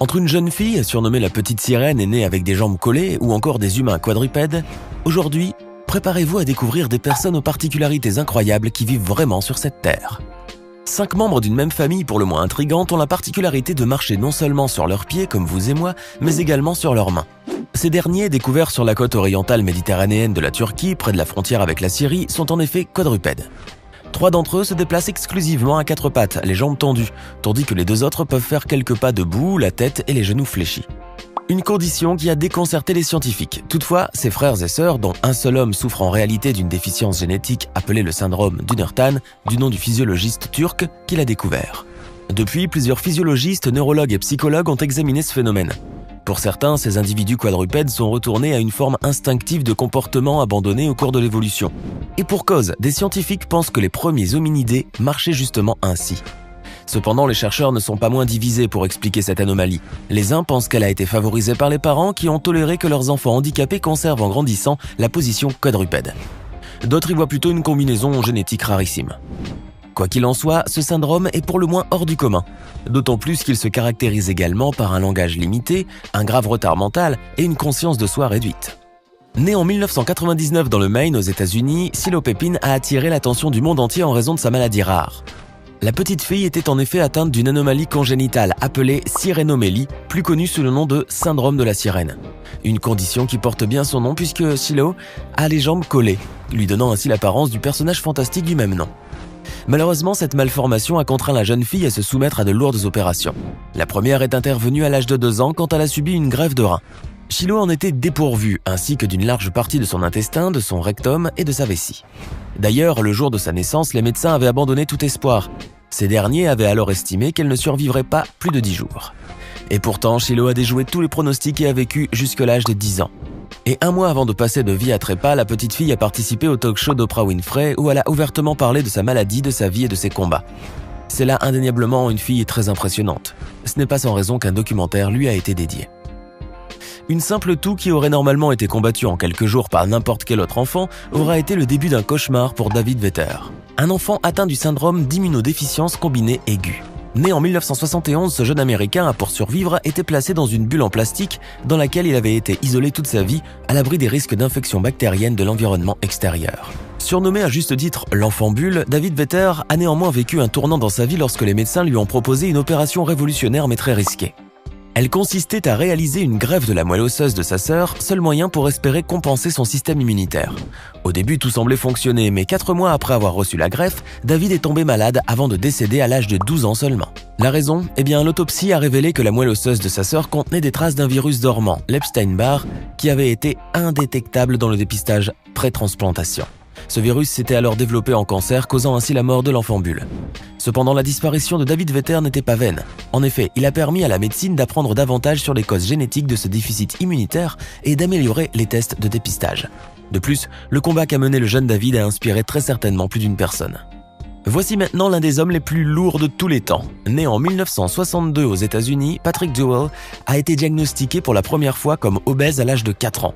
Entre une jeune fille, surnommée la petite sirène et née avec des jambes collées, ou encore des humains quadrupèdes, aujourd'hui, préparez-vous à découvrir des personnes aux particularités incroyables qui vivent vraiment sur cette terre. 5 membres d'une même famille pour le moins intrigantes ont la particularité de marcher non seulement sur leurs pieds comme vous et moi, mais également sur leurs mains. Ces derniers, découverts sur la côte orientale méditerranéenne de la Turquie, près de la frontière avec la Syrie, sont en effet quadrupèdes. 3 d'entre eux se déplacent exclusivement à 4 pattes, les jambes tendues, tandis que les 2 autres peuvent faire quelques pas debout, la tête et les genoux fléchis. Une condition qui a déconcerté les scientifiques. Toutefois, ces frères et sœurs, dont un seul homme souffre en réalité d'une déficience génétique appelée le syndrome d'Ünertan, du nom du physiologiste turc qui l'a découvert. Depuis, plusieurs physiologistes, neurologues et psychologues ont examiné ce phénomène. Pour certains, ces individus quadrupèdes sont retournés à une forme instinctive de comportement abandonné au cours de l'évolution. Et pour cause, des scientifiques pensent que les premiers hominidés marchaient justement ainsi. Cependant, les chercheurs ne sont pas moins divisés pour expliquer cette anomalie. Les uns pensent qu'elle a été favorisée par les parents qui ont toléré que leurs enfants handicapés conservent en grandissant la position quadrupède. D'autres y voient plutôt une combinaison génétique rarissime. Quoi qu'il en soit, ce syndrome est pour le moins hors du commun, d'autant plus qu'il se caractérise également par un langage limité, un grave retard mental et une conscience de soi réduite. Né en 1999 dans le Maine aux États-Unis, Silo Pepin a attiré l'attention du monde entier en raison de sa maladie rare. La petite fille était en effet atteinte d'une anomalie congénitale appelée sirénomélie, plus connue sous le nom de syndrome de la sirène. Une condition qui porte bien son nom puisque Silo a les jambes collées, lui donnant ainsi l'apparence du personnage fantastique du même nom. Malheureusement, cette malformation a contraint la jeune fille à se soumettre à de lourdes opérations. La première est intervenue à l'âge de 2 ans quand elle a subi une greffe de rein. Silo en était dépourvu, ainsi que d'une large partie de son intestin, de son rectum et de sa vessie. D'ailleurs, le jour de sa naissance, les médecins avaient abandonné tout espoir. Ces derniers avaient alors estimé qu'elle ne survivrait pas plus de 10 jours. Et pourtant, Silo a déjoué tous les pronostics et a vécu jusqu'à l'âge de 10 ans. Et 1 mois avant de passer de vie à trépas, la petite fille a participé au talk-show d'Oprah Winfrey où elle a ouvertement parlé de sa maladie, de sa vie et de ses combats. C'est là indéniablement une fille très impressionnante. Ce n'est pas sans raison qu'un documentaire lui a été dédié. Une simple toux qui aurait normalement été combattue en quelques jours par n'importe quel autre enfant aura été le début d'un cauchemar pour David Vetter, un enfant atteint du syndrome d'immunodéficience combinée aiguë. Né en 1971, ce jeune Américain a pour survivre été placé dans une bulle en plastique dans laquelle il avait été isolé toute sa vie à l'abri des risques d'infection bactérienne de l'environnement extérieur. Surnommé à juste titre l'enfant bulle, David Vetter a néanmoins vécu un tournant dans sa vie lorsque les médecins lui ont proposé une opération révolutionnaire mais très risquée. Elle consistait à réaliser une greffe de la moelle osseuse de sa sœur, seul moyen pour espérer compenser son système immunitaire. Au début, tout semblait fonctionner, mais 4 mois après avoir reçu la greffe, David est tombé malade avant de décéder à l'âge de 12 ans seulement. La raison ? L'autopsie a révélé que la moelle osseuse de sa sœur contenait des traces d'un virus dormant, l'Epstein-Barr, qui avait été indétectable dans le dépistage pré-transplantation. Ce virus s'était alors développé en cancer, causant ainsi la mort de l'enfant bulle. Cependant, la disparition de David Vetter n'était pas vaine. En effet, il a permis à la médecine d'apprendre davantage sur les causes génétiques de ce déficit immunitaire et d'améliorer les tests de dépistage. De plus, le combat qu'a mené le jeune David a inspiré très certainement plus d'une personne. Voici maintenant l'un des hommes les plus lourds de tous les temps. Né en 1962 aux États-Unis, Patrick Dewell a été diagnostiqué pour la première fois comme obèse à l'âge de 4 ans.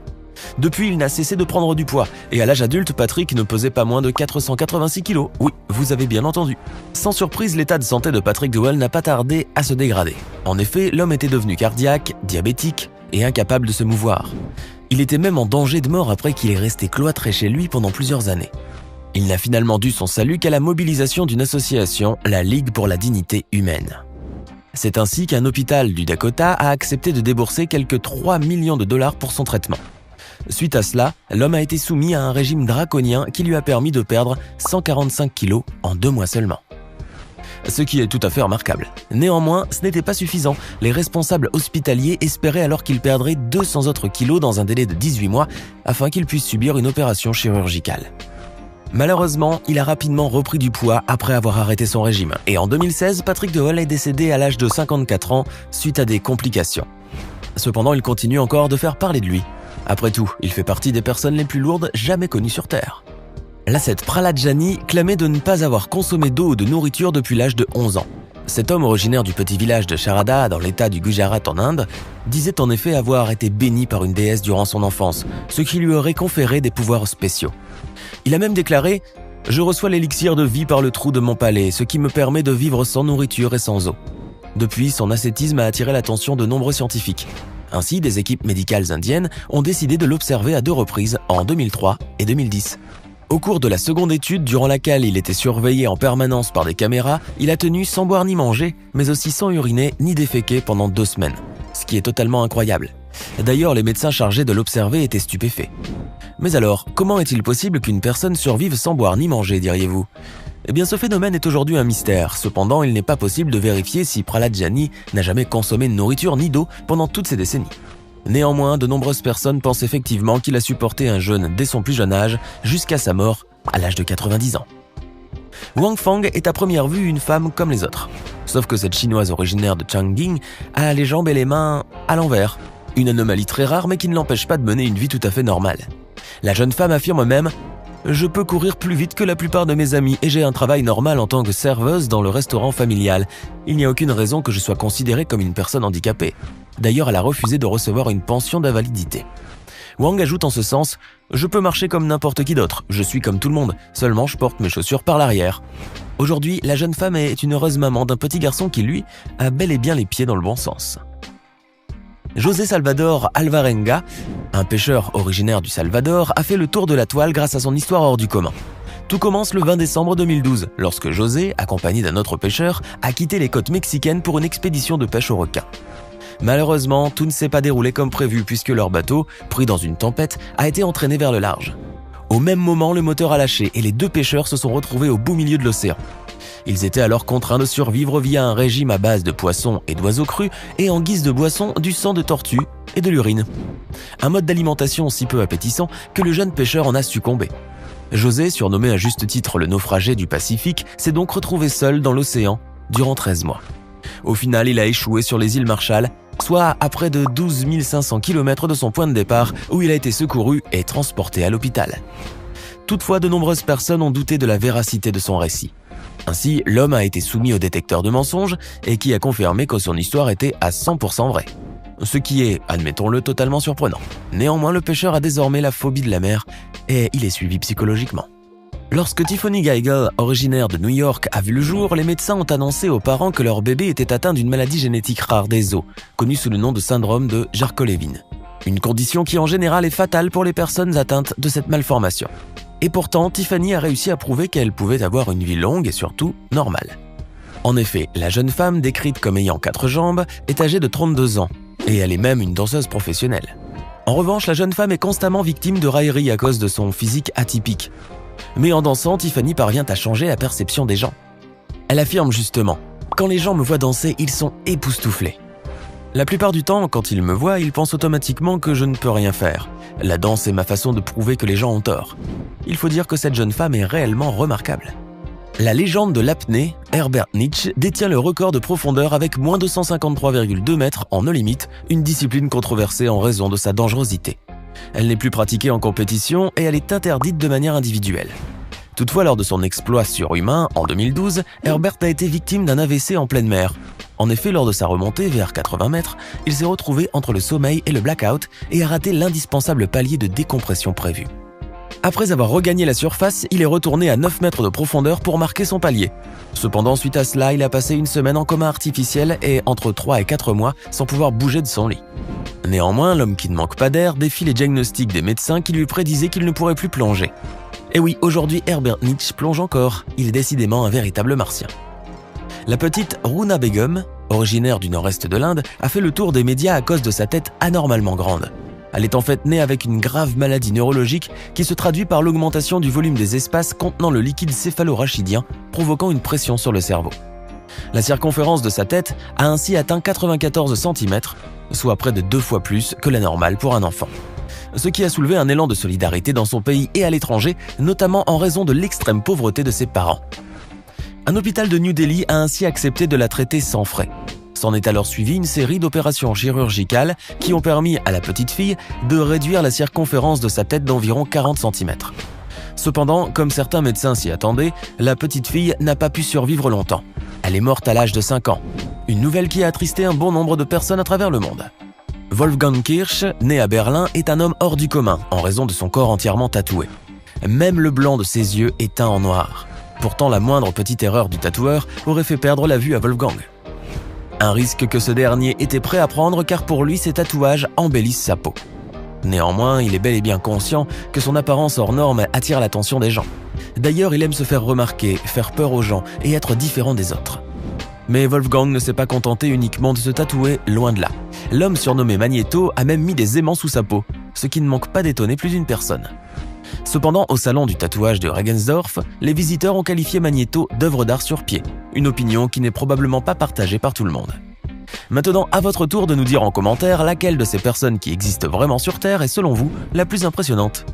Depuis, il n'a cessé de prendre du poids, et à l'âge adulte, Patrick ne pesait pas moins de 486 kilos. Oui, vous avez bien entendu. Sans surprise, l'état de santé de Patrick Dewell n'a pas tardé à se dégrader. En effet, l'homme était devenu cardiaque, diabétique et incapable de se mouvoir. Il était même en danger de mort après qu'il est resté cloîtré chez lui pendant plusieurs années. Il n'a finalement dû son salut qu'à la mobilisation d'une association, la Ligue pour la dignité humaine. C'est ainsi qu'un hôpital du Dakota a accepté de débourser quelques 3 millions de dollars pour son traitement. Suite à cela, l'homme a été soumis à un régime draconien qui lui a permis de perdre 145 kilos en 2 mois seulement. Ce qui est tout à fait remarquable. Néanmoins, ce n'était pas suffisant. Les responsables hospitaliers espéraient alors qu'il perdrait 200 autres kilos dans un délai de 18 mois afin qu'il puisse subir une opération chirurgicale. Malheureusement, il a rapidement repris du poids après avoir arrêté son régime. Et en 2016, Patrick Dewell est décédé à l'âge de 54 ans suite à des complications. Cependant, il continue encore de faire parler de lui. Après tout, il fait partie des personnes les plus lourdes jamais connues sur Terre. Lasset Praladjani clamait de ne pas avoir consommé d'eau ou de nourriture depuis l'âge de 11 ans. Cet homme originaire du petit village de Sharada dans l'état du Gujarat en Inde disait en effet avoir été béni par une déesse durant son enfance, ce qui lui aurait conféré des pouvoirs spéciaux. Il a même déclaré « Je reçois l'élixir de vie par le trou de mon palais, ce qui me permet de vivre sans nourriture et sans eau. » Depuis, son ascétisme a attiré l'attention de nombreux scientifiques. Ainsi, des équipes médicales indiennes ont décidé de l'observer à 2 reprises, en 2003 et 2010. Au cours de la seconde étude, durant laquelle il était surveillé en permanence par des caméras, il a tenu sans boire ni manger, mais aussi sans uriner ni déféquer pendant 2 semaines. Ce qui est totalement incroyable. D'ailleurs, les médecins chargés de l'observer étaient stupéfaits. Mais alors, comment est-il possible qu'une personne survive sans boire ni manger, diriez-vous ? Eh bien, ce phénomène est aujourd'hui un mystère. Cependant, il n'est pas possible de vérifier si Prahlad Jani n'a jamais consommé de nourriture ni d'eau pendant toutes ces décennies. Néanmoins, de nombreuses personnes pensent effectivement qu'il a supporté un jeûne dès son plus jeune âge, jusqu'à sa mort, à l'âge de 90 ans. Wang Fang est à première vue une femme comme les autres. Sauf que cette chinoise originaire de Changning a les jambes et les mains à l'envers. Une anomalie très rare mais qui ne l'empêche pas de mener une vie tout à fait normale. La jeune femme affirme même « Je peux courir plus vite que la plupart de mes amis et j'ai un travail normal en tant que serveuse dans le restaurant familial. Il n'y a aucune raison que je sois considérée comme une personne handicapée. » D'ailleurs, elle a refusé de recevoir une pension d'invalidité. Wang ajoute en ce sens « Je peux marcher comme n'importe qui d'autre, je suis comme tout le monde, seulement je porte mes chaussures par l'arrière. » Aujourd'hui, la jeune femme est une heureuse maman d'un petit garçon qui, lui, a bel et bien les pieds dans le bon sens. José Salvador Alvarenga, un pêcheur originaire du Salvador, a fait le tour de la toile grâce à son histoire hors du commun. Tout commence le 20 décembre 2012, lorsque José, accompagné d'un autre pêcheur, a quitté les côtes mexicaines pour une expédition de pêche au requin. Malheureusement, tout ne s'est pas déroulé comme prévu puisque leur bateau, pris dans une tempête, a été entraîné vers le large. Au même moment, le moteur a lâché et les 2 pêcheurs se sont retrouvés au beau milieu de l'océan. Ils étaient alors contraints de survivre via un régime à base de poissons et d'oiseaux crus et en guise de boisson du sang de tortue et de l'urine. Un mode d'alimentation si peu appétissant que le jeune pêcheur en a succombé. José, surnommé à juste titre le naufragé du Pacifique, s'est donc retrouvé seul dans l'océan durant 13 mois. Au final, il a échoué sur les îles Marshall, soit à près de 12 500 km de son point de départ où il a été secouru et transporté à l'hôpital. Toutefois, de nombreuses personnes ont douté de la véracité de son récit. Ainsi, l'homme a été soumis au détecteur de mensonges et qui a confirmé que son histoire était à 100% vraie. Ce qui est, admettons-le, totalement surprenant. Néanmoins, le pêcheur a désormais la phobie de la mer et il est suivi psychologiquement. Lorsque Tiffany Geigel, originaire de New York, a vu le jour, les médecins ont annoncé aux parents que leur bébé était atteint d'une maladie génétique rare des os, connue sous le nom de syndrome de Jarko-Levin. Une condition qui en général est fatale pour les personnes atteintes de cette malformation. Et pourtant, Tiffany a réussi à prouver qu'elle pouvait avoir une vie longue et surtout normale. En effet, la jeune femme, décrite comme ayant 4 jambes, est âgée de 32 ans, et elle est même une danseuse professionnelle. En revanche, la jeune femme est constamment victime de railleries à cause de son physique atypique. Mais en dansant, Tiffany parvient à changer la perception des gens. Elle affirme justement « Quand les gens me voient danser, ils sont époustouflés. La plupart du temps, quand ils me voient, ils pensent automatiquement que je ne peux rien faire. La danse est ma façon de prouver que les gens ont tort. » Il faut dire que cette jeune femme est réellement remarquable. La légende de l'apnée, Herbert Nietzsche, détient le record de profondeur avec moins de 153,2 mètres en no limit, une discipline controversée en raison de sa dangerosité. Elle n'est plus pratiquée en compétition et elle est interdite de manière individuelle. Toutefois, lors de son exploit surhumain, en 2012, Herbert a été victime d'un AVC en pleine mer. En effet, lors de sa remontée vers 80 mètres, il s'est retrouvé entre le sommeil et le blackout et a raté l'indispensable palier de décompression prévu. Après avoir regagné la surface, il est retourné à 9 mètres de profondeur pour marquer son palier. Cependant, suite à cela, il a passé une semaine en coma artificiel et entre 3 et 4 mois sans pouvoir bouger de son lit. Néanmoins, l'homme qui ne manque pas d'air défie les diagnostics des médecins qui lui prédisaient qu'il ne pourrait plus plonger. Et oui, aujourd'hui, Herbert Nietzsche plonge encore. Il est décidément un véritable martien. La petite Runa Begum, originaire du nord-est de l'Inde, a fait le tour des médias à cause de sa tête anormalement grande. Elle est en fait née avec une grave maladie neurologique qui se traduit par l'augmentation du volume des espaces contenant le liquide céphalo-rachidien, provoquant une pression sur le cerveau. La circonférence de sa tête a ainsi atteint 94 cm, soit près de 2 fois plus que la normale pour un enfant. Ce qui a soulevé un élan de solidarité dans son pays et à l'étranger, notamment en raison de l'extrême pauvreté de ses parents. Un hôpital de New Delhi a ainsi accepté de la traiter sans frais. S'en est alors suivi une série d'opérations chirurgicales qui ont permis à la petite fille de réduire la circonférence de sa tête d'environ 40 cm. Cependant, comme certains médecins s'y attendaient, la petite fille n'a pas pu survivre longtemps. Elle est morte à l'âge de 5 ans. Une nouvelle qui a attristé un bon nombre de personnes à travers le monde. Wolfgang Kirsch, né à Berlin, est un homme hors du commun en raison de son corps entièrement tatoué. Même le blanc de ses yeux est teint en noir. Pourtant, la moindre petite erreur du tatoueur aurait fait perdre la vue à Wolfgang. Un risque que ce dernier était prêt à prendre car pour lui ces tatouages embellissent sa peau. Néanmoins, il est bel et bien conscient que son apparence hors norme attire l'attention des gens. D'ailleurs, il aime se faire remarquer, faire peur aux gens et être différent des autres. Mais Wolfgang ne s'est pas contenté uniquement de se tatouer, loin de là. L'homme surnommé Magneto a même mis des aimants sous sa peau, ce qui ne manque pas d'étonner plus d'une personne. Cependant, au salon du tatouage de Regensdorf, les visiteurs ont qualifié Magneto d'œuvre d'art sur pied, une opinion qui n'est probablement pas partagée par tout le monde. Maintenant, à votre tour de nous dire en commentaire laquelle de ces personnes qui existent vraiment sur Terre est selon vous la plus impressionnante.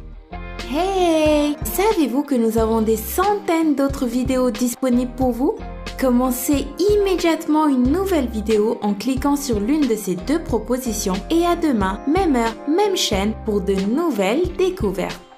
Hey! Savez-vous que nous avons des centaines d'autres vidéos disponibles pour vous? Commencez immédiatement une nouvelle vidéo en cliquant sur l'une de ces deux propositions et à demain, même heure, même chaîne pour de nouvelles découvertes.